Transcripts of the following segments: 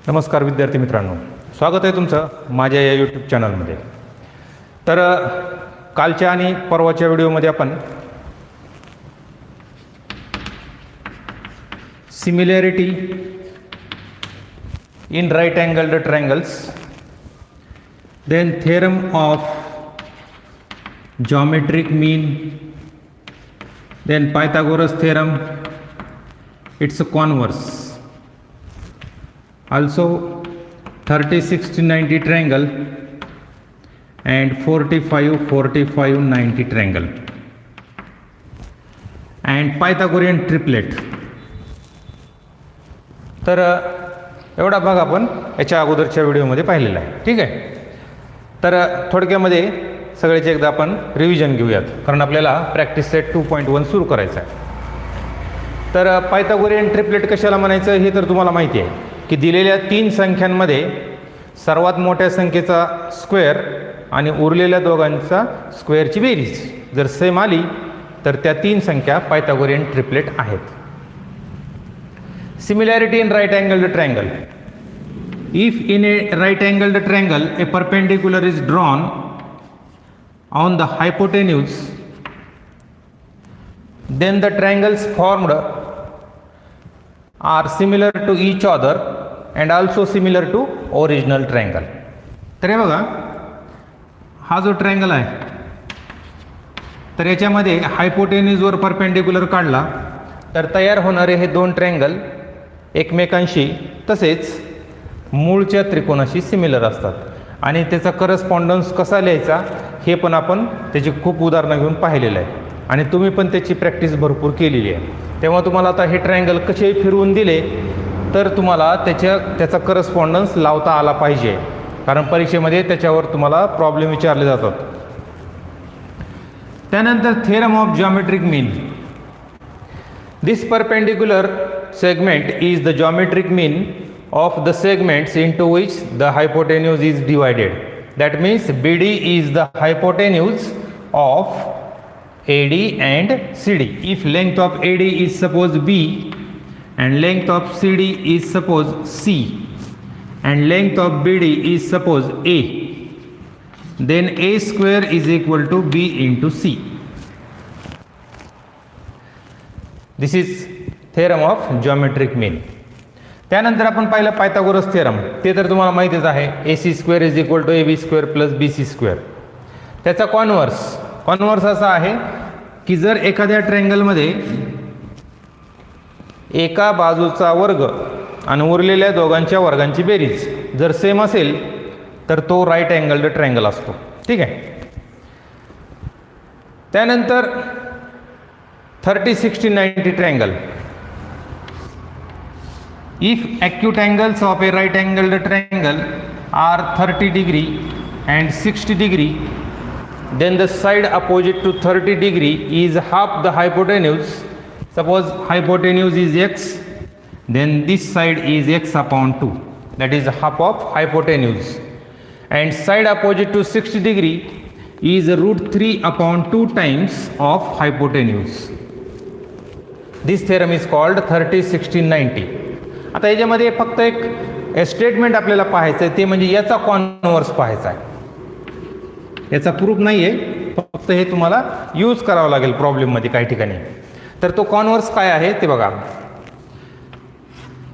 नमस्कार विद्यार्थी मित्रांनो, स्वागत आहे तुमचं माझ्या या यूट्यूब चॅनलमध्ये. तर कालच्या आणि परवाच्या व्हिडिओमध्ये आपण similarity in right angled triangles, then theorem of geometric mean, then Pythagoras theorem, it's a converse, also 30-60-90 triangle and 45-45-90 triangle and Pythagorean triplet. तर एवढा भाग आपण याच्या अगोदरच्या व्हिडिओमध्ये पाहिलेला आहे. ठीक आहे. तर थोडक्यामध्ये सगळ्याचे एकदा आपण रिव्हिजन घेऊयात, कारण आपल्याला प्रॅक्टिस सेट 2.1 सुरू करायचा आहे. तर पायथागोरियन ट्रिपलेट कशाला म्हणायचं हे तर तुम्हाला माहिती आहे की दिलेल्या तीन संख्यांमध्ये सर्वात मोठ्या संख्येचा स्क्वेअर आणि उरलेल्या दोघांचा स्क्वेअरची बेरीज जर सेम आली तर त्या तीन संख्या पायथागोरियन ट्रिपलेट आहेत. Similarity in right angled triangle. If in a right angled triangle a perpendicular is drawn on the hypotenuse, then the triangles formed are similar to each other and also similar to original triangle. तर हे बघा, हा जो triangle आहे तर याच्यामध्ये हायपोटेन्यूजवर perpendicular काढला तर तयार होणारे हे दोन ट्रायंगल एकमेकांशी तसेच मूळच्या त्रिकोणाशी सिमिलर असतात. आणि त्याचा करस्पॉन्डन्स कसा लिहायचा हे पण आपण त्याची खूप उदाहरणं घेऊन पाहिलेलं आहे आणि तुम्ही पण त्याची प्रॅक्टिस भरपूर केलेली आहे. तेव्हा तुम्हाला आता हे ट्रायंगल कसे फिरवून दिले तर तुम्हाला त्याचा करस्पॉन्डन्स लावता आला पाहिजे, कारण परीक्षेमध्ये त्याच्यावर तुम्हाला प्रॉब्लेम विचारले जातात. त्यानंतर theorem of geometric mean. This perpendicular segment is the geometric mean of the segments into which the hypotenuse is divided. That means BD is the hypotenuse of AD and CD. If length of AD is suppose B and length of CD is suppose C and length of BD is suppose A, then A square is equal to B into C. This is theorem of geometric mean. त्यानंतर आपण पाहिलं Pythagoras theorem. ते तर तुम्हाला माहितीच आहे, AC square is equal to AB square plus BC square. त्याचा converse असा आहे की जर एखाद्या ट्रायंगलमध्ये एका बाजूचा वर्ग आणि उरलेल्या दोघांच्या वर्गांची बेरीज जर सेम असेल तर तो राईट अँगल्ड ट्रायंगल असतो. ठीक आहे. त्यानंतर 30-60-90 triangle. If acute angles of a right angled triangle are 30 degree and 60 degree, then the side opposite to 30 degree is half the hypotenuse. Suppose hypotenuse is x, then this side is x upon 2, that is half of hypotenuse, and side opposite to 60 degree is root 3 upon 2 times of hypotenuse. This theorem is called 30-60-90. आता याच्यामध्ये फक्त एक statement आपल्याला पाहायचं आहे, ते म्हणजे याचा कॉन्व्हर्स पाहायचा आहे. याचा प्रूफ नाही आहे, फक्त हे तुम्हाला यूज करावं लागेल प्रॉब्लेममध्ये काही ठिकाणी. तर तो कॉन्व्हर्स काय आहे ते बघा.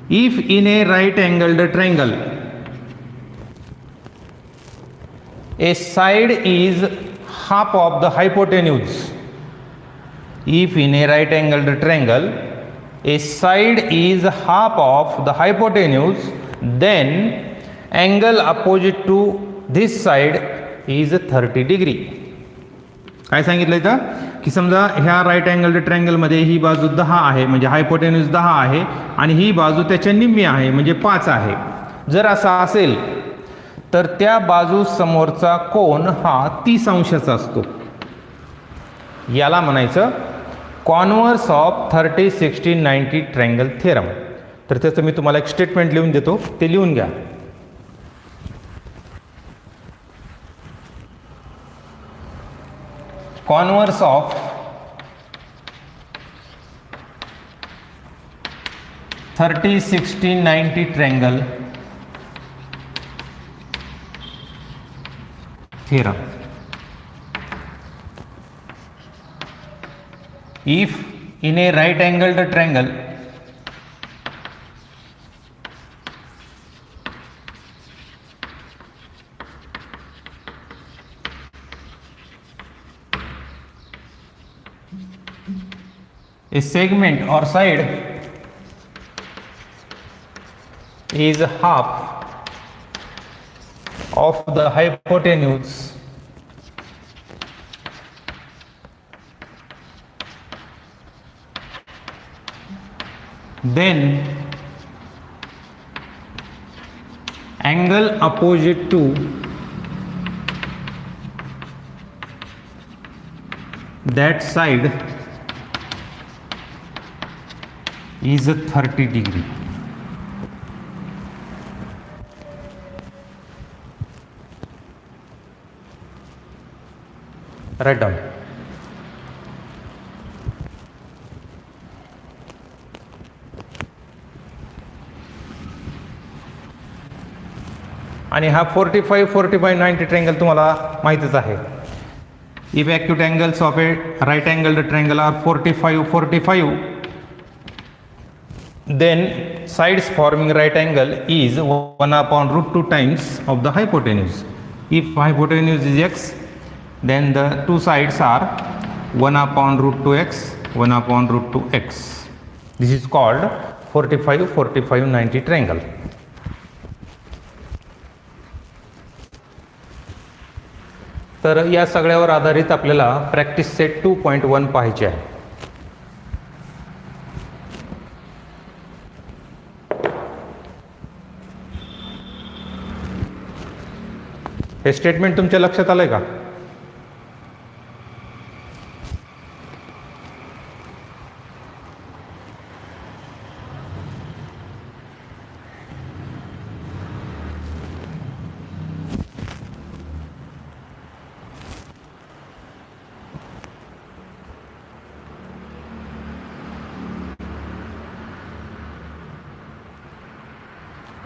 If in a right angled triangle a side is half of the hypotenuse. If in a right angled triangle a side is half of the hypotenuse, then angle opposite to this side is 30 degree. काय सांगितलं इथं की समजा ह्या right अँगल्ड ट्रायंगलमध्ये ही बाजू 10 आहे म्हणजे हायपोटेन्यूज 10 आहे आणि ही बाजू त्याच्या निम्मी आहे म्हणजे 5 आहे. जर असा असेल तर त्या बाजू समोरचा कोन हा 30 अंशाचा असतो. याला म्हणायचं कॉन्व्हर्स ऑफ 30-60-90 ट्रायंगल थेरम. तर त्याचं मी तुम्हाला एक स्टेटमेंट लिहून देतो, ते लिहून घ्या. Converse of 30-60-90 triangle theorem. If in a right angled triangle a segment or side is half of the hypotenuse, then angle opposite to that side is 30 degree. Write down. आणि हा 45, 45, 90 ट्रायंगल तुम्हाला माहितीच आहे. If acute angles of a right angled triangle are 45, 45, then sides forming right angle is 1 upon root 2 times of the hypotenuse. If hypotenuse is x, then the two sides are 1 upon root 2x, 1 upon root 2x. This is called 45, 45, 90 triangle. तर या सगळ्यावर आधारित आपल्याला practice set 2.1 पाहायचे आहे. हे statement तुमच्या लक्षात आलंय का?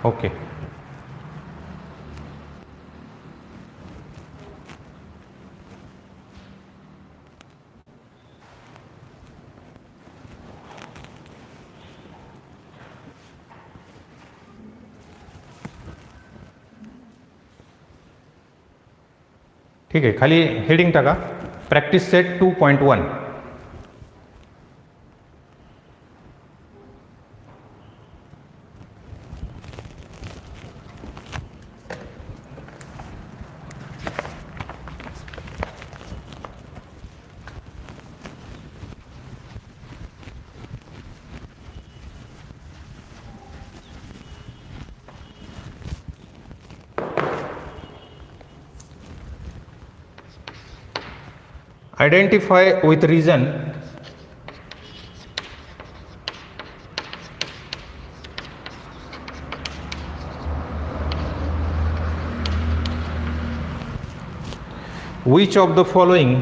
ओके. ठीक आहे, खाली हेडिंग टाका practice set 2.1. Identify with reason which of the following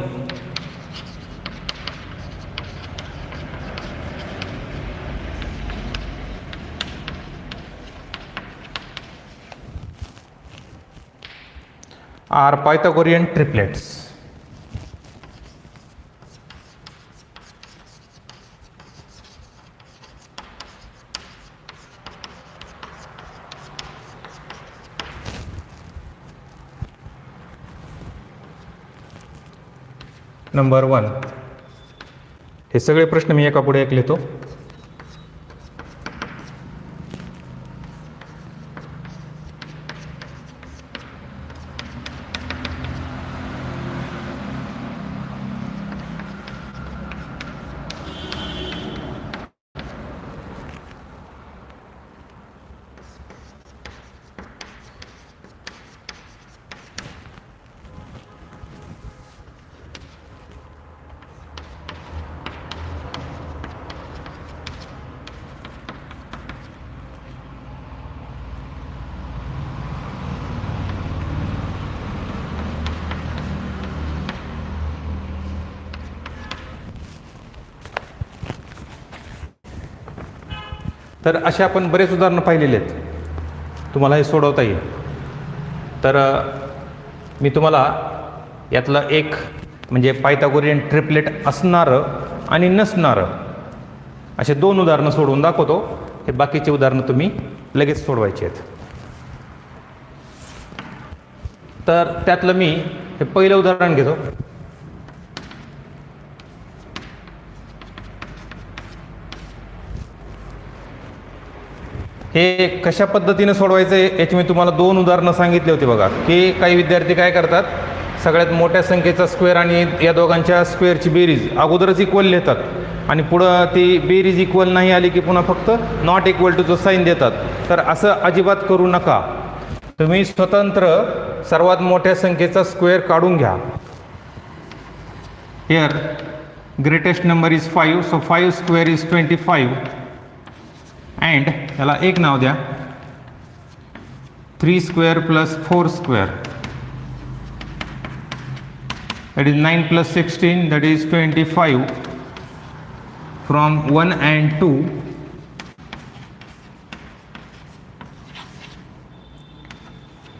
are Pythagorean triplets. Number 1. हे सगळे प्रश्न मी एका पुढे एक लिहितो. तर असे आपण बरेच उदाहरणं पाहिलेले आहेत. तुम्हाला हे सोडवता येईल. तर मी तुम्हाला यातलं एक म्हणजे पायथागोरियन ट्रिपलेट असणारं आणि नसणारं असे 2 उदाहरणं सोडवून दाखवतो. हे बाकीचे उदाहरणं तुम्ही लगेच सोडवायचे आहेत. तर त्यातलं मी हे पहिलं उदाहरण घेतो. हे कशा पद्धतीने सोडवायचं आहे याची मी तुम्हाला 2 उदाहरणं सांगितले होते बघा, की काही विद्यार्थी काय करतात, सगळ्यात मोठ्या संख्येचा स्क्वेअर आणि या दोघांच्या स्क्वेअरची बेरीज अगोदरच इक्वल लिहितात आणि पुढं ती बेरीज इक्वल नाही आली की पुन्हा फक्त नॉट इक्वल टूचं साईन देतात. तर असं अजिबात करू नका. तुम्ही स्वतंत्र सर्वात मोठ्या संख्येचा स्क्वेअर काढून घ्या. Here greatest number is 5, so 5 square is 25 and याला एक नाव द्या 3 square plus 4 square, that is 9 plus 16, that is 25 from 1 and 2.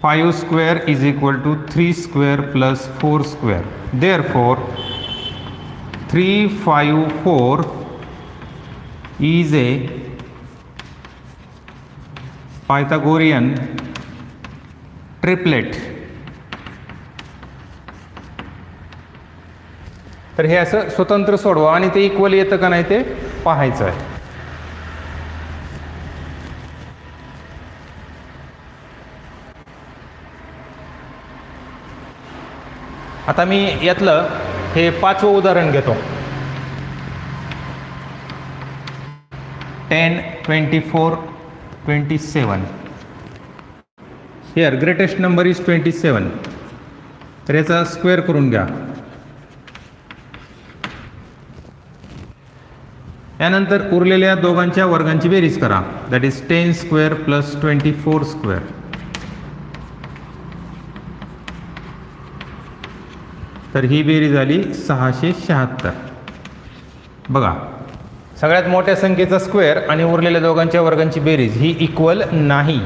Five square is equal to 3 square plus 4 square. Therefore 354 is a Pythagorean triplet. तर हे असं स्वतंत्र सोडवा आणि ते इक्वल येतं का नाही ते पाहायचं आहे. आता मी यातलं हे 5वं उदाहरण घेतो. 10, 24, 27. Here greatest number is 27. तर याचा स्क्वेअर करून घ्या. यानंतर उरलेल्या दोघांच्या वर्गांची बेरीज करा. That is 10 square plus 24 square. तर ही बेरीज झाली 676. बघा, सगळ्यात मोठ्या संख्येचा स्क्वेअर आणि उरलेल्या दोघांच्या वर्गांची बेरीज ही इक्वल नाही.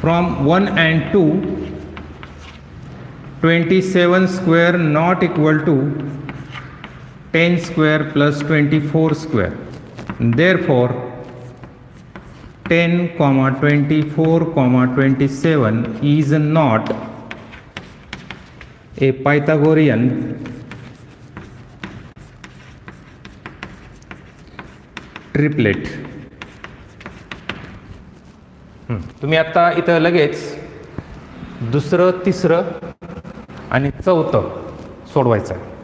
From 1 and 2 27 square not equal to 10 square plus 24 square. Therefore 10, 24, 27 is not a Pythagorean triplet. तुम्ही आता इथं लगेच दुसरं, तिसरं आणि चौथं सोडवायचं आहे.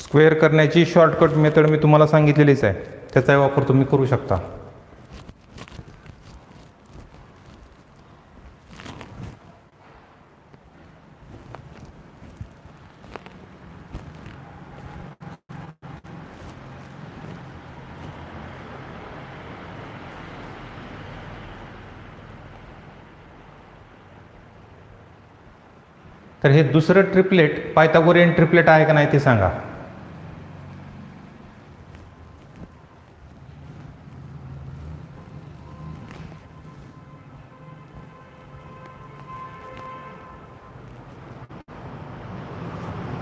स्क्वेअर करण्याची शॉर्टकट मेथड मी तुम्हाला सांगितलेलीच आहे, त्याचा वापर तुम्ही करू शकता. तर हे दुसरं ट्रिपलेट पायथागोरियन ट्रिपलेट आहे का नाही ते सांगा.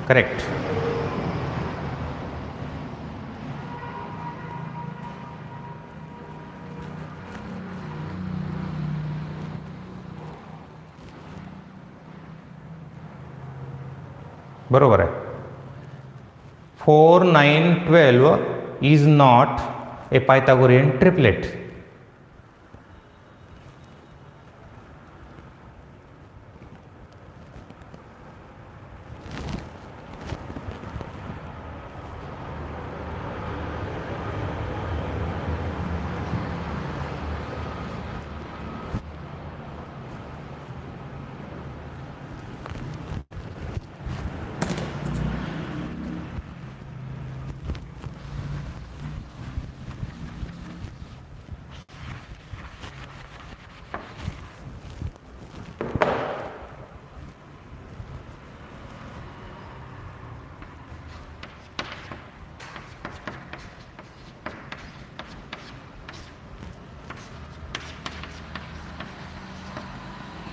करेक्ट. बरोबर आहे. 4, 9, 12 is not a Pythagorean triplet.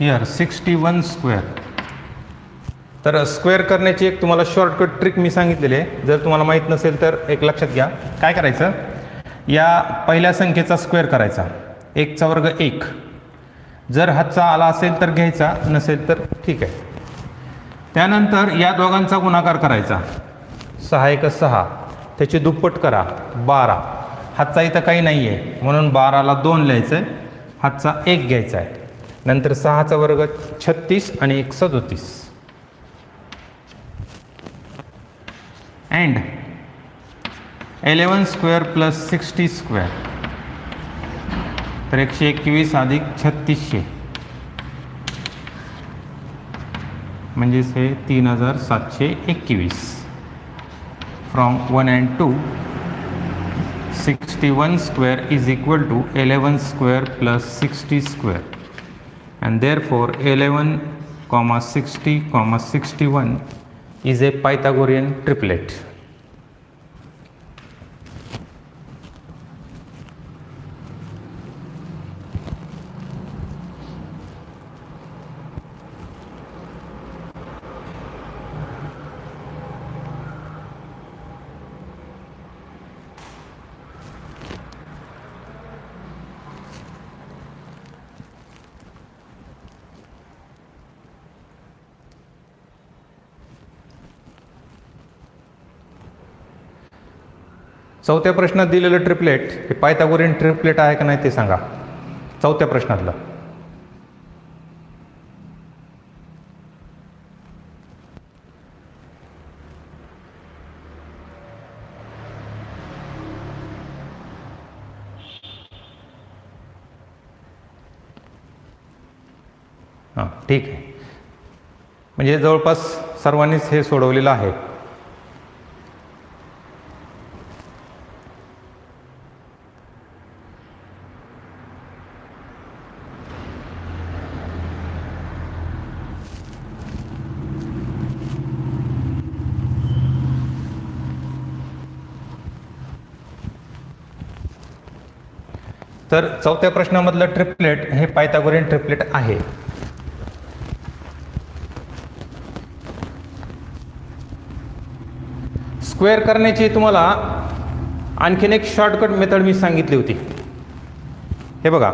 Here 61 square. तर स्क्वेअर करण्याची एक तुम्हाला शॉर्टकट ट्रिक मी सांगितलेली आहे. जर तुम्हाला माहीत नसेल तर एक लक्षात घ्या. काय करायचं, या पहिल्या संख्येचा स्क्वेअर करायचा. 1चा वर्ग 1. जर हातचा आला असेल तर घ्यायचा, नसेल तर ठीक आहे. त्यानंतर या दोघांचा गुणाकार करायचा. 6 1 6, त्याची दुप्पट करा 12. हातचा इथं काही नाही आहे म्हणून 12ला 2 लिहायचं आहे, हातचा 1 घ्यायचा आहे. नंतर 6चा वर्ग 36 आणि 1 37. And 11 square plus 60 square. तर 121 अधिक 3600 म्हणजेच हे 3721. From 1 and 2, 61 square is equal to 11 square plus 60 square, and therefore 11, 60, 61 is a Pythagorean triplet. चौथ्या प्रश्नात दिलेलं ट्रिपलेट हे पायथागोरियन ट्रिपलेट आहे का नाही ते सांगा. चौथ्या प्रश्नातलं. हां ठीक आहे. म्हणजे जवळपास सर्वांनीच हे सोडवलेलं आहे. तर चौथ्या प्रश्नामधलं ट्रिपलेट हे पायथागोरियन ट्रिपलेट आहे. स्क्वेअर करण्याची तुम्हाला आणखीन एक शॉर्टकट मेथड मी सांगितली होती. हे बघा,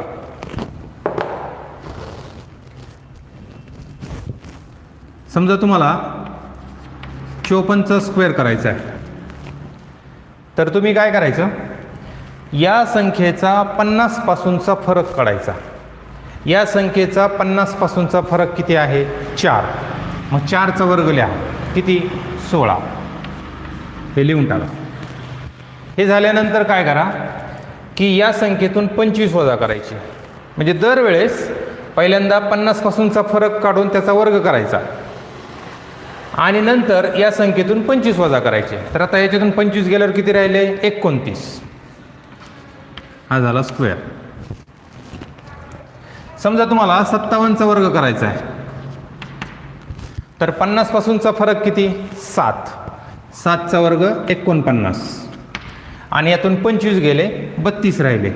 समजा तुम्हाला 54चा स्क्वेअर करायचा आहे, तर तुम्ही काय करायचं, या संख्येचा 50 पासूनचा फरक काढायचा. या संख्येचा 50 पासूनचा फरक किती आहे, 4. मग 4चा वर्ग लिहा, किती, 16. हे लिहून टाका. हे झाल्यानंतर काय करा की या संख्येतून 25 वजा करायची. म्हणजे दरवेळेस पहिल्यांदा 50 पासूनचा फरक काढून त्याचा वर्ग करायचा आणि नंतर या संख्येतून 25 वजा करायचे. तर आता याच्यातून 25 गेल्यावर किती राहिले, 29. हा झाला स्क्वेअर. समजा तुम्हाला 57चा वर्ग करायचा आहे, तर 50 पासूनचा फरक किती, 7. 7चा वर्ग 49 आणि यातून 25 गेले, 32 राहिले.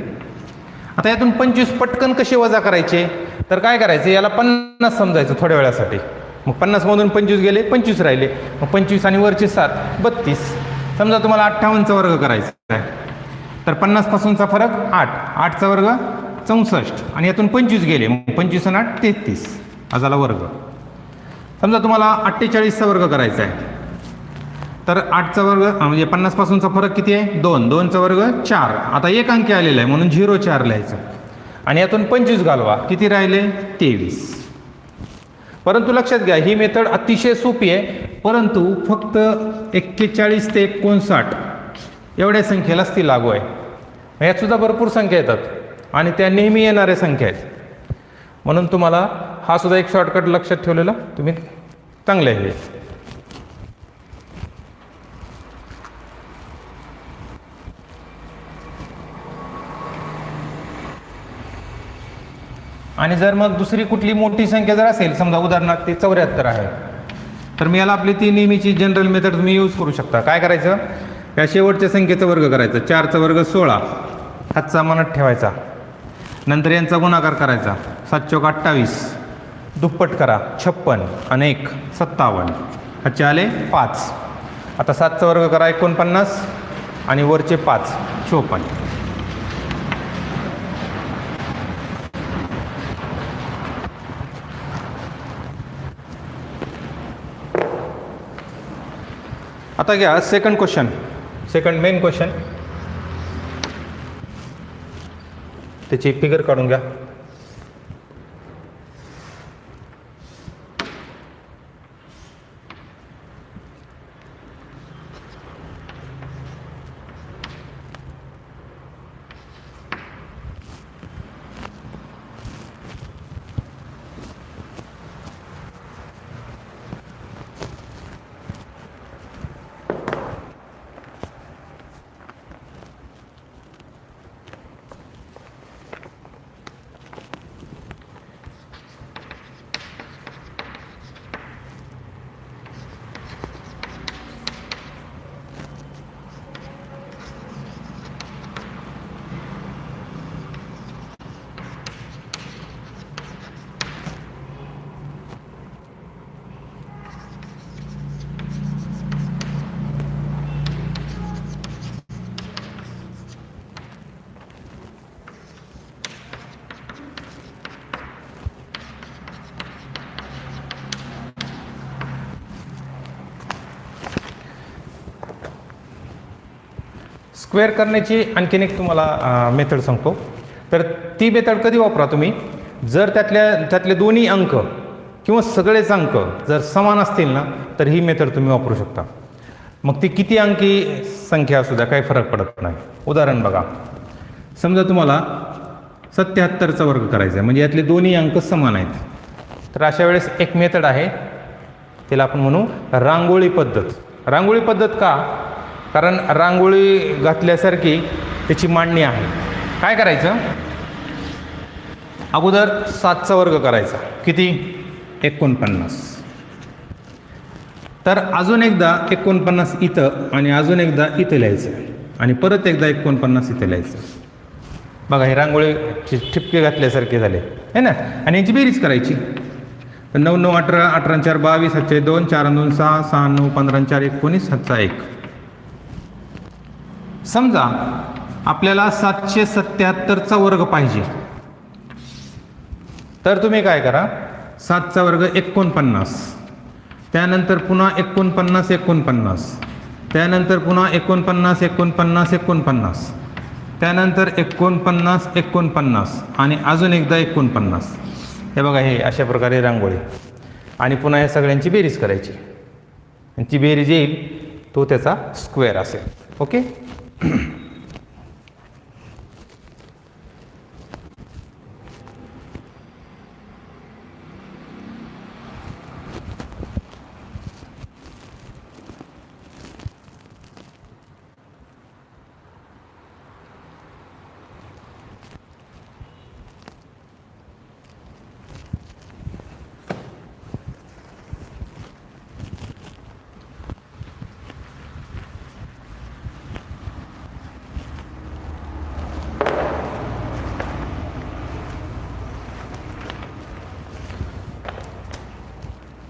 आता यातून 25 पटकन कसे वजा करायचे, तर काय करायचे, याला 50 समजायचं थोड्या वेळासाठी. मग 50 मधून 25 गेले, 25 राहिले. मग 25 आणि वरचे 7, 32. समजा तुम्हाला 58चा वर्ग करायचा आहे, तर 50 पासूनचा फरक 8. 8चा वर्ग 64 आणि यातून 25 गेले, मग 25 आणि 8, 33. हा झाला वर्ग. समजा तुम्हाला 48चा वर्ग करायचा आहे, तर 8चा वर्ग म्हणजे 50 पासूनचा फरक किती आहे, 2. 2चा वर्ग 4. आता एक अंकी आलेला आहे म्हणून 0,4 लिहायचं आणि यातून 25 घालवा, किती राहिले, 23. परंतु लक्षात घ्या, ही मेथड अतिशय सोपी आहे, परंतु फक्त 41 ते 59 एवढ्या संख्येलाच ती लागू आहे. यात सुद्धा भरपूर संख्या येतात आणि त्या नेहमी येणाऱ्या संख्या आहेत. म्हणून तुम्हाला हा सुद्धा एक शॉर्टकट लक्षात ठेवलेला तुम्ही चांगले आहे. आणि जर मग दुसरी कुठली मोठी संख्या जर असेल, समजा उदाहरणार्थ ते 74 आहे, तर मी याला आपली ती नेहमीची जनरल मेथड तुम्ही यूज करू शकता. काय करायचं, या शेवटच्या संख्येचा वर्ग करायचा. 4चा वर्ग 16, हातचा मनात ठेवायचा. नंतर यांचा गुणाकार करायचा, 7 चौक 28 दुप्पट करा 56 आणि 1 57, ह्याचे आले 5. आता 7चा वर्ग करा 49 आणि वरचे 5 54. आता घ्या second question, second main question. त्याची फिगर काढून घ्या. स्क्वेअर करण्याची आणखीन एक तुम्हाला मेथड सांगतो. तर ती मेथड कधी वापरा तुम्ही, जर त्यातले दोन्ही अंक किंवा सगळेच अंक जर समान असतील ना, तर ही मेथड तुम्ही वापरू शकता. मग ती किती अंकी संख्या असू द्या, काही फरक पडत नाही. उदाहरण बघा, समजा तुम्हाला 77चा वर्ग करायचा आहे, म्हणजे यातले दोन्ही अंक समान आहेत. तर अशा वेळेस एक मेथड आहे, तिला आपण म्हणू रांगोळी पद्धत. रांगोळी पद्धत का? कारण रांगोळी घातल्यासारखी त्याची मांडणी आहे. काय करायचं, अगोदर 7चा वर्ग करायचा, किती 49. तर अजून एकदा 49 इथं आणि अजून एकदा इथं लिहायचं आणि परत एकदा 49 इथं लिहायचं. बघा हे रांगोळी ठिपके घातल्यासारखे झाले है ना. आणि याची बेरीज करायची. तर 9 9 18 18 4 22 7 2 4 2 6 6 9 15 4 19 7 1. समजा आपल्याला 777चा वर्ग पाहिजे, तर तुम्ही काय करा, 7चा वर्ग 49, त्यानंतर पुन्हा 49 49, त्यानंतर पुन्हा 49 49 49, त्यानंतर 49 49 आणि अजून एकदा 49. हे बघा, हे अशा प्रकारे रांगोळी. आणि पुन्हा या सगळ्यांची बेरीज करायची आणि ती बेरीज येईल तो त्याचा स्क्वेअर असेल. ओके.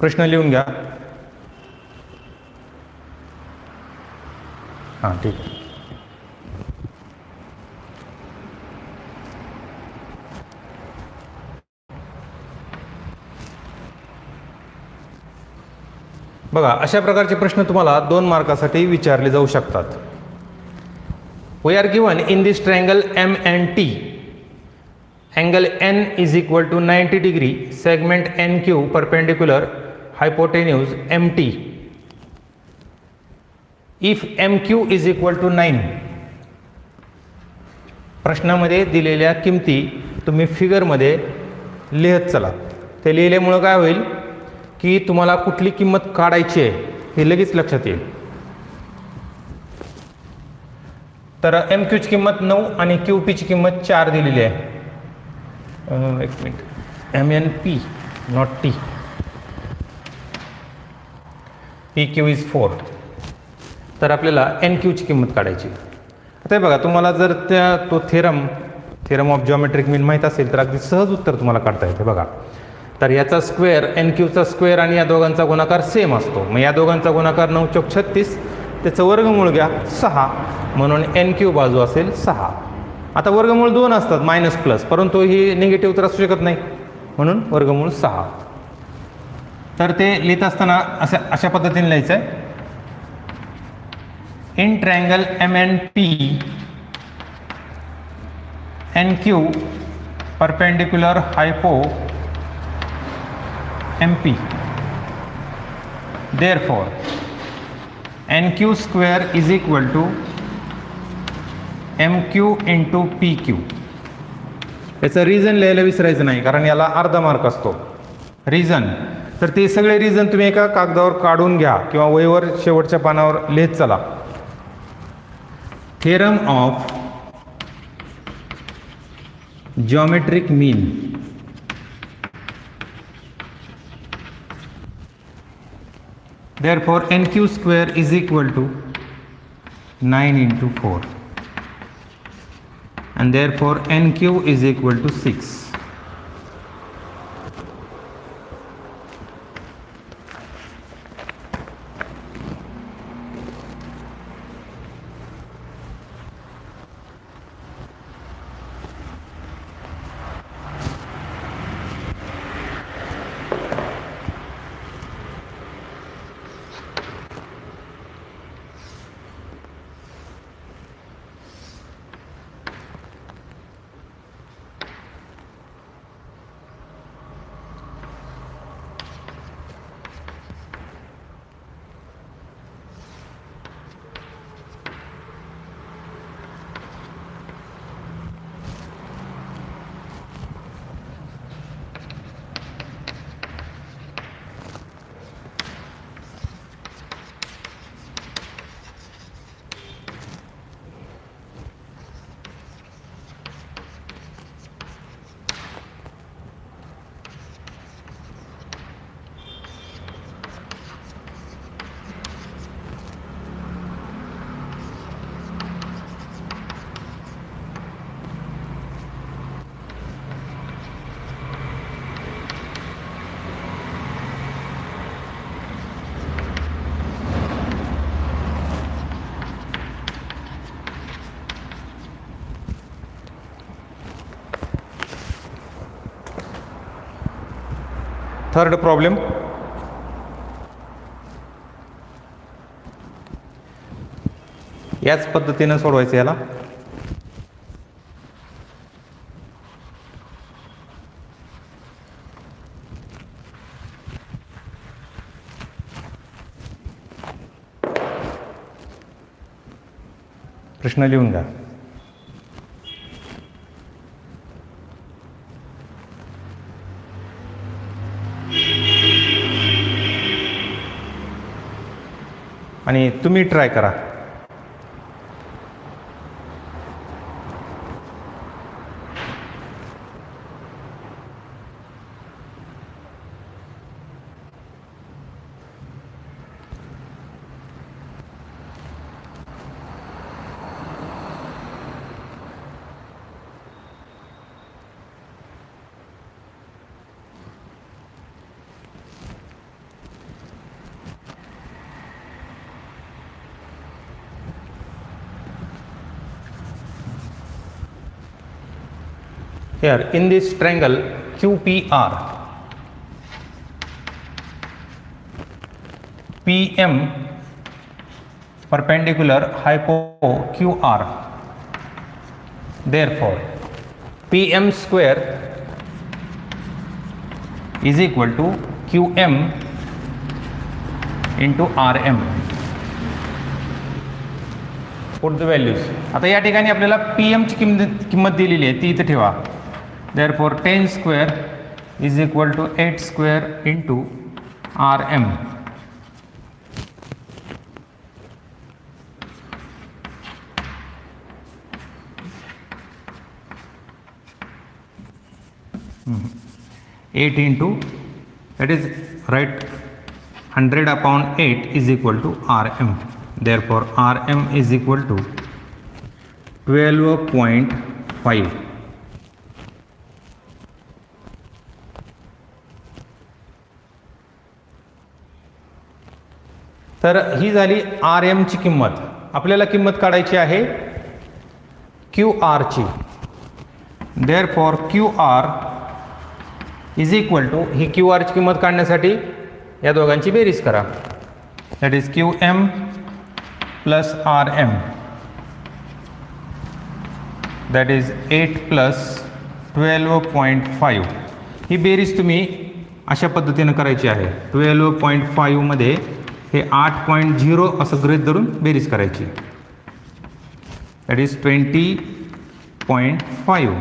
प्रश्न लिहून घ्या. हां ठीक आहे. बघा, अशा प्रकारचे प्रश्न तुम्हाला 2 मार्कासाठी विचारले जाऊ शकतात. We are given in this triangle M and T, angle n is equal to 90 degree, segment NQ perpendicular, hypotenuse MT. If MQ is equal to 9, प्रश्नामध्ये दिलेल्या किमती तुम्ही फिगरमध्ये लिहत चला. ते लिहिल्यामुळं काय होईल की तुम्हाला कुठली किंमत काढायची आहे हे लगेच लक्षात येईल. तर MQची किंमत 9 आणि QPची किंमत 4 दिलेली आहे. एक minute, MNP not T, PQ is 4. तर आपल्याला NQची किंमत काढायची. आता बघा, तुम्हाला जर तो थेरम ऑफ जॉमेट्रिक मीन माहीत असेल तर अगदी सहज उत्तर तुम्हाला काढता येते. बघा, तर ह्याचा स्क्वेअर एन क्यूचा स्क्वेअर आणि या दोघांचा गुणाकार सेम असतो. मग या दोघांचा गुणाकार 9 चौक 36, त्याचं वर्गमूळ घ्या 6, म्हणून एन क्यू बाजू असेल 6. आता वर्गमूळ 2 असतात मायनस प्लस, परंतु ही निगेटिव्ह तर असू शकत नाही, म्हणून वर्गमूळ 6. तर ते लिहित असताना अशा पद्धतीने लिहायचं आहे. In triangle M N P N Q perpendicular hypo M P, therefore N Q square is equal to M Q into P Q. याचं रिझन लिहायला विसरायचं नाही, कारण याला अर्धा मार्क असतो. रिझन तर ते सगळे रिझन तुम्ही एका कागदावर काढून घ्या किंवा वहीवर शेवटच्या पानावर लिहित चला. Theorem of geometric mean. Therefore NQ square is equal to 9 into 4 and therefore NQ is equal to 6. Third problem. याच पद्धतीने सोडवायचं याला. प्रश्न लिहून घ्या. आणि तुम्ही ट्राय करा. Here in this triangle QPR, PM perpendicular hypo QR. Therefore, PM square is equal to QM into RM. Put the values. आता या ठिकाणी आपल्याला PM ची किंमत दिलेली आहे, ती इथे ठेवा. Therefore 10 square is equal to 8 square into RM. Mm-hmm. 8 into, that is right, 100 upon 8 is equal to RM. Therefore RM is equal to 12.5. तर ही झाली आर एमची किंमत. आपल्याला किंमत काढायची आहे क्यू आरची. Therefore Q R is equal to, ही Q आरची किंमत काढण्यासाठी या दोघांची बेरीज करा. That is Q M plus R M, that is 8 plus 12.5. ही बेरीज तुम्ही अशा पद्धतीनं करायची आहे. 12.5 मध्ये हे 8.0 असं गृहीत धरून बेरीज करायची. That is 20.5.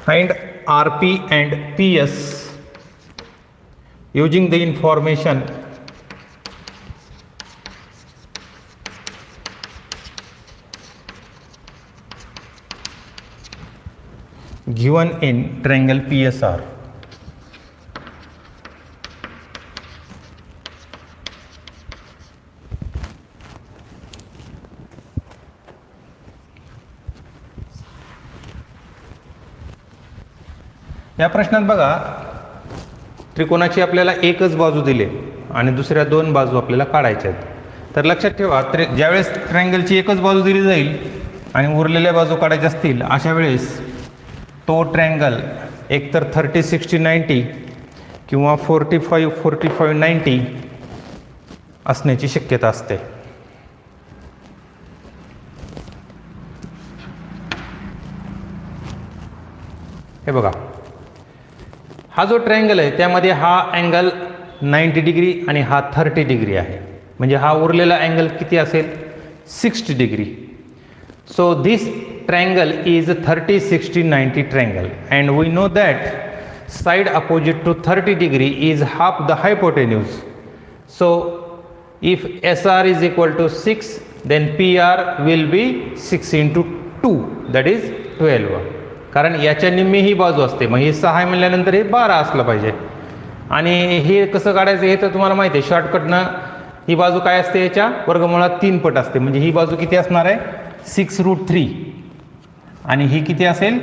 Find RP and PS using the information given in triangle PSR. या प्रश्नात बघा, त्रिकोणाची आपल्याला एकच बाजू दिली आणि दुसऱ्या दोन बाजू आपल्याला काढायच्या आहेत. तर लक्षात ठेवा, ज्यावेळेस ट्रायंगलची एकच बाजू दिली जाईल आणि उरलेल्या बाजू काढायच्या असतील, अशा वेळेस तो ट्रायंगल एकतर 30-60-90 किंवा 45-45-90 असण्याची शक्यता असते. हे बघा, हा जो ट्रायंगल आहे त्यामध्ये हा अँगल 90 डिग्री आणि हा 30 डिग्री आहे. म्हणजे हा उरलेला अँगल किती असेल? 60 degree. So this triangle is 30-60-90 triangle, and we know that side opposite to 30 degree is half the hypotenuse. So if SR is equal to 6, then PR will be 6 into 2, that is 12. कारण याच्या निम्मी ही बाजू असते, मग हे 6 म्हणल्यानंतर हे 12 असलं पाहिजे. आणि हे कसं काढायचं हे तर तुम्हाला माहिती आहे. शॉर्टकटनं ही बाजू काय असते, याच्या वर्गमुळात 3 पट असते. म्हणजे ही बाजू किती असणार आहे? 6√3 आणि ही किती असेल?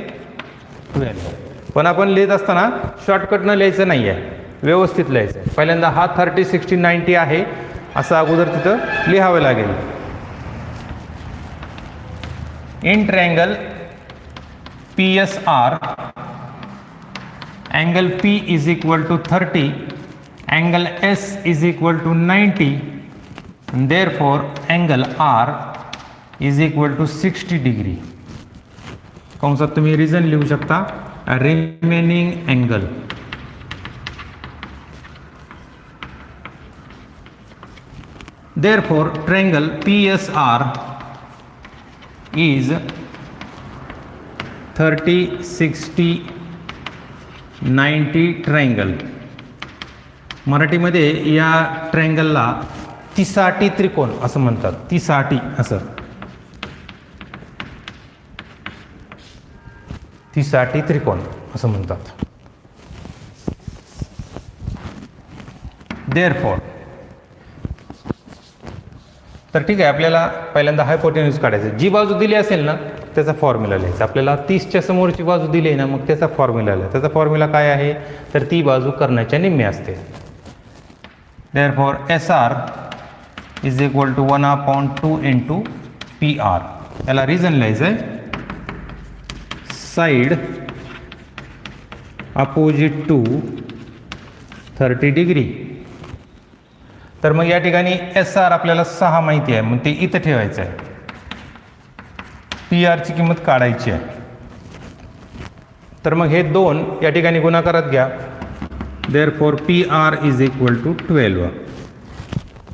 12. पण आपण लिहित असताना शॉर्टकटनं लिहायचं नाही आहे, व्यवस्थित लिहायचं आहे. पहिल्यांदा हा 30-60-90 आहे असं अगोदर तिथं लिहावं लागेल. In triangle PSR, angle P is equal to 30, angle S is equal to 90, and therefore angle R is equal to 60 degree. कंसात तुम्ही रिझन लिहू शकता, remaining angle. therefore triangle PSR is 30-60-90 triangle. मराठीमध्ये या ट्रायंगलला तिसाठी त्रिकोण असं म्हणतात. तिसाठी असं, तिसाठी त्रिकोण असं म्हणतात. देअरफॉर, तर ठीक आहे, आपल्याला पहिल्यांदा हायपोटेन्यूज काढायचं. जी बाजू दिली असेल ना त्याचा फॉर्म्युला लिहायचा. आपल्याला 30च्या समोरची बाजू दिली आहे ना, मग त्याचा फॉर्म्युला लिहायचा. त्याचा फॉर्म्युला काय आहे, तर ती बाजू कर्णाच्या निम्मे असते. Therefore SR is equal to 1/2 into PR. याला रिझन लिहायचं आहे, साइड अपोजिट टू 30 डिग्री. तर मग या ठिकाणी SR आपल्याला 6 माहिती आहे, मग ते इथं ठेवायचं आहे. PR ची किंमत काढायची आहे. तर मग हे 2 या ठिकाणी गुणाकारात घ्या. Therefore P R is equal to 12.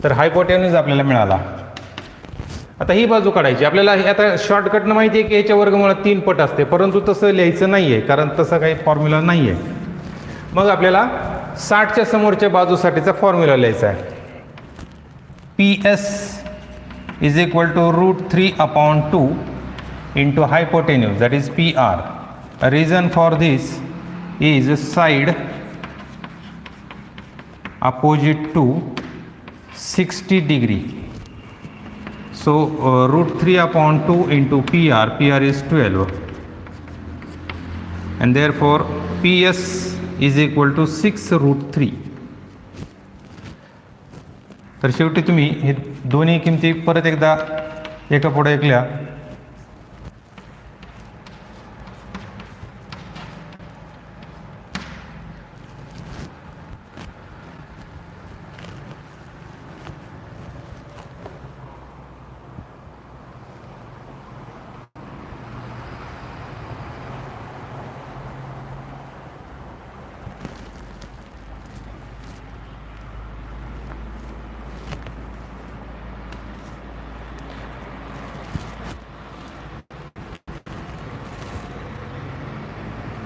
तर हायपोटेन्यूज आपल्याला मिळाला. आता ही बाजू काढायची आपल्याला. आता शॉर्टकटनं माहिती आहे की याच्या वर्गमुळात 3 पट असते, परंतु तसं लिहायचं नाही आहे कारण तसं काही फॉर्म्युला नाही आहे. मग आपल्याला 60च्या समोरच्या बाजूसाठीचा फॉर्म्युला लिहायचा आहे. P S is equal to √3/2 into hypotenuse that is P R. Reason for this is side opposite to 60 degree. So √3/2 into PR. PR is 12 and therefore PS is equal to 6√3. तर शेवटी तुम्ही हे दोन्ही किमती परत एकदा एका पुढे एक लिहा.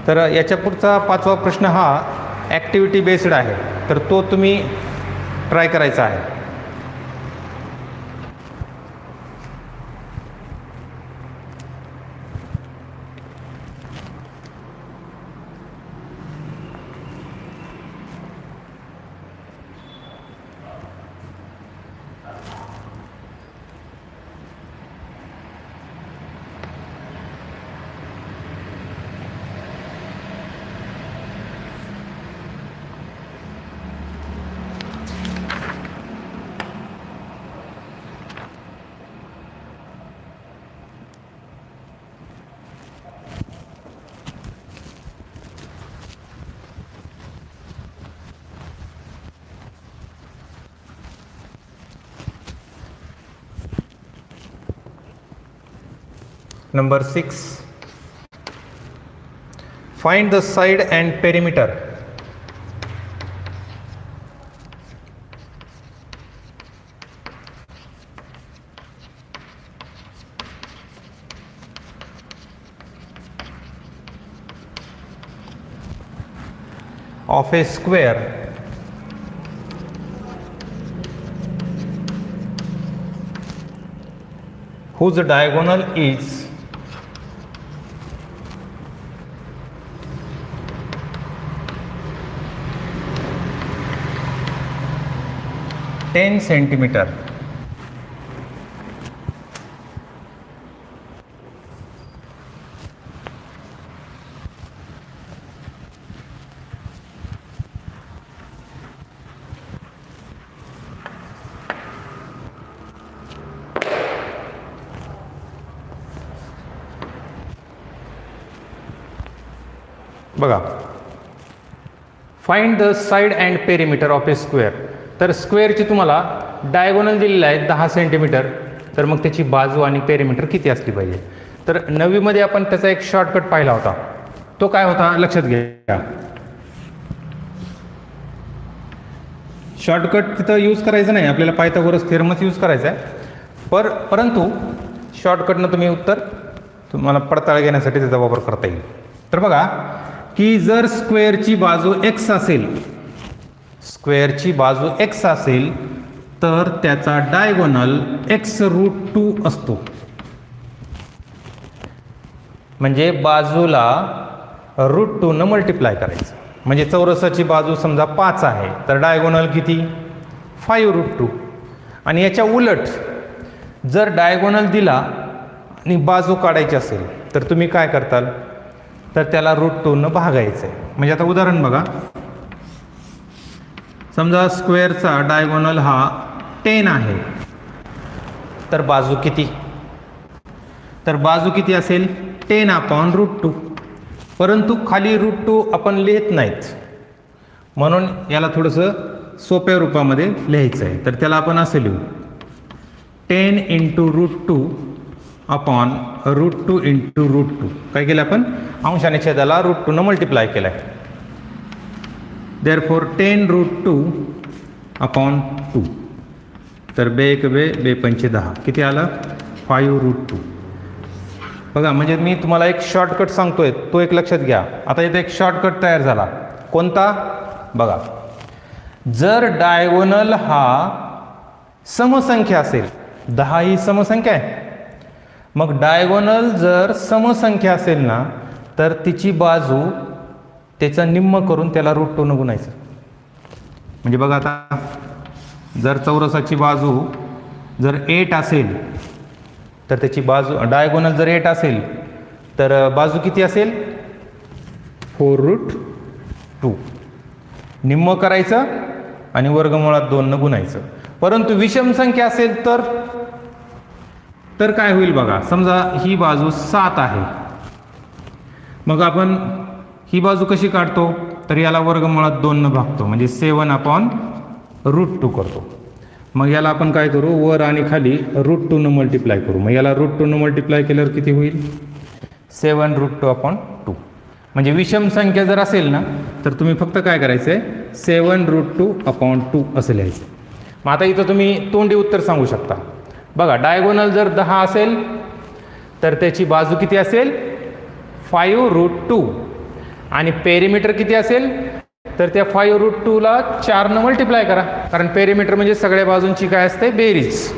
तर याच्या पुढचा 5वा प्रश्न हा ॲक्टिव्हिटी बेस्ड आहे, तर तो तुम्ही ट्राय करायचा आहे. Number 6. Find the side and perimeter of a square whose diagonal is 10 centimetre. बघा, find the side and perimeter of a square. तर स्क्वेअरची तुम्हाला डायगोनल दिलेला आहे 10 सेंटीमीटर, तर मग त्याची बाजू आणि पेरिमीटर किती असली पाहिजे. तर 9वी मध्ये आपण त्याचा एक शॉर्टकट पाहिला होता. तो काय होता लक्षात घ्या. शॉर्टकट तिथं यूज करायचं नाही, आपल्याला पायथागोरस थेरमच यूज करायचा आहे. परंतु शॉर्टकटनं तुम्ही उत्तर तुम्हाला पडताळ घेण्यासाठी त्याचा वापर करता येईल. तर बघा की जर स्क्वेअरची बाजू x असेल, स्क्वेअरची बाजू x असेल तर त्याचा डायगोनल x√2 असतो. म्हणजे बाजूला √2 न मल्टिप्लाय करायचं. म्हणजे चौरसाची बाजू समजा 5 आहे तर डायगोनल किती 5√2. आणि याच्या उलट जर डायगोनल दिला आणि बाजू काढायची असेल तर तुम्ही काय करताल, तर त्याला √2 न भागायचं आहे. म्हणजे आता उदाहरण बघा, समजा स्क्वेअरचा डायगोनल हा 10 आहे तर बाजू किती, तर बाजू किती असेल 10/√2. परंतु खाली √2 आपण लिहित नाहीत, म्हणून याला थोडंसं सोप्या रूपामध्ये लिहायचं आहे. तर त्याला आपण असं लिहू 10 × √2 √2 × √2. काय केलं आपण अंशाने छेदाला √2 मल्टिप्लाय केला आहे. देअरफॉर 10√2/2. तर 2×2=10. किती आलं? 5√2. बघा, म्हणजे मी तुम्हाला एक शॉर्टकट सांगतोय, तो एक लक्षात घ्या. आता इथे एक शॉर्टकट तयार झाला. कोणता? बघा, जर डायगोनल हा समसंख्या असेल, 10 ही समसंख्या आहे, मग डायगोनल जर समसंख्या असेल ना, तर तिची बाजू त्याचा निम्म करून त्याला √2 न गुणायचं. म्हणजे बघा, आता जर चौरसाची बाजू जर 8 असेल तर त्याची बाजू डायगोनल जर 8 असेल तर बाजू किती असेल? 4√2. निम्म करायचं आणि वर्गमुळात 2 न गुणायचं. परंतु विषम संख्या असेल तर काय होईल बघा. समजा ही बाजू 7 आहे, मग आपण ही बाजू कशी काढतो? तर याला वर्गमुळात 2 न भागतो, म्हणजे 7/√2 करतो. मग याला आपण काय करू? वर आणि खाली √2 न मल्टिप्लाय करू. मग याला √2 न मल्टिप्लाय केल्यावर किती होईल? 7√2/2. म्हणजे विषम संख्या जर असेल ना, तर तुम्ही फक्त काय करायचं आहे? 7√2/2 असं लिहायचं. मग आता इथं तुम्ही तोंडी उत्तर सांगू शकता. बघा, डायगोनल जर 10 असेल तर त्याची बाजू किती असेल? 5√2. आणि पेरिमीटर किती असेल? तर त्या 5√2ला 4 न मल्टिप्लाय करा, कारण पेरिमीटर म्हणजे सगळ्या बाजूंची काय असते? बेरीज.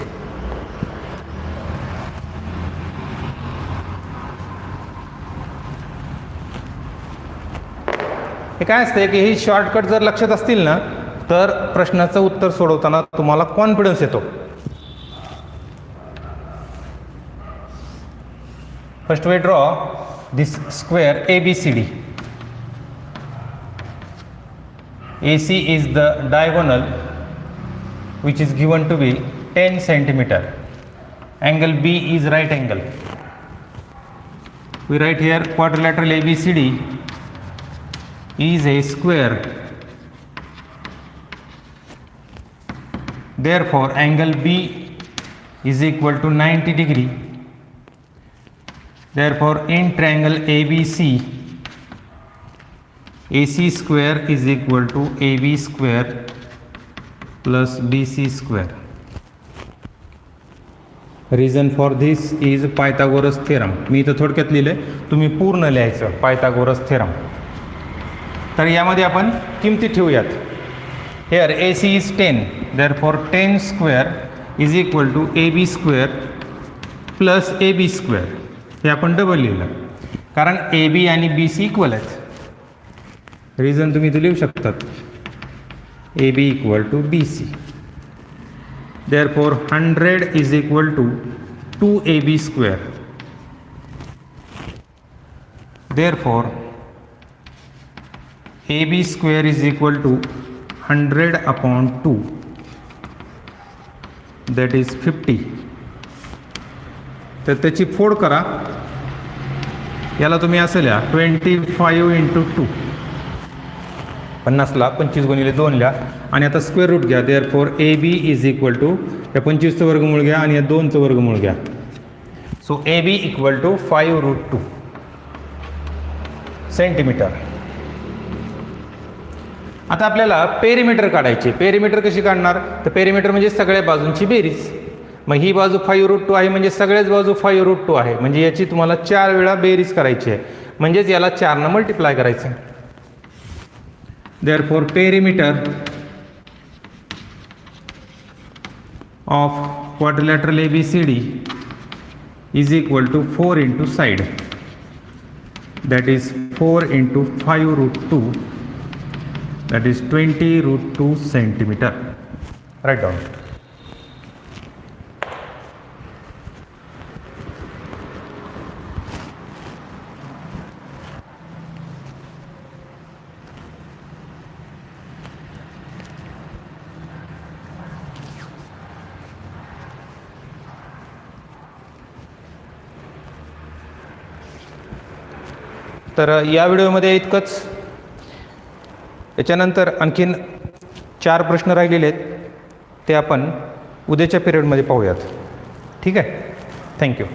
हे काय असते की ही शॉर्टकट जर लक्षात असतील ना, तर प्रश्नाचं उत्तर सोडवताना तुम्हाला कॉन्फिडन्स येतो. First way draw this square ABCD. AC is the diagonal which is given to be 10 centimeter. Angle B is right angle. We write here quadrilateral ABCD is a square. Therefore, angle B is equal to 90 degree. Therefore, in triangle ABC, AC square is equal to AB square plus BC square. Reason for this is Pythagoras theorem. मी इथं थोडक्यात लिहिले, तुम्ही पूर्ण लिहायचं Pythagoras theorem. तर यामध्ये आपण किमती ठेवूयात. Here AC is 10. Therefore, 10 square is equal to AB square plus AB square. हे आपण डबल लिहिलं, कारण AB आणि BC इक्वल आहेत. रिझन तुम्ही इथे लिहू शकतात, AB equal to BC. Therefore, 100 is equal to 2AB square. Therefore, AB square is equal to 100/2. That is 50. तर त्याची फोड करा. याला तुम्ही असं लिहा 25 × 2. 50ला 25 × 2 लिहा आणि आता स्क्वेअर रूट घ्या. Therefore AB is equal to या 25चं वर्गमूळ घ्या आणि या 2चं वर्गमूळ घ्या. So AB equal to 5√2 centimetre. आता आपल्याला पेरिमीटर काढायचे. पेरिमीटर कशी काढणार? तर पेरिमीटर म्हणजे सगळ्या बाजूंची बेरीज. मग ही बाजू 5√2 आहे, म्हणजे सगळ्याच बाजू 5√2 आहे, म्हणजे याची तुम्हाला 4 वेळा बेरीज करायची आहे, म्हणजेच याला 4 न मल्टिप्लाय करायचं. Therefore, perimeter of quadrilateral ABCD is equal to 4 into side. That is 4 into 5√2. That is 20√2 centimeter. Write down. तर या व्हिडिओमध्ये इतकंच. याच्यानंतर आणखीन 4 प्रश्न राहिलेले आहेत, ते आपण उद्याच्या पिरियडमध्ये पाहूयात. ठीक आहे, थँक्यू.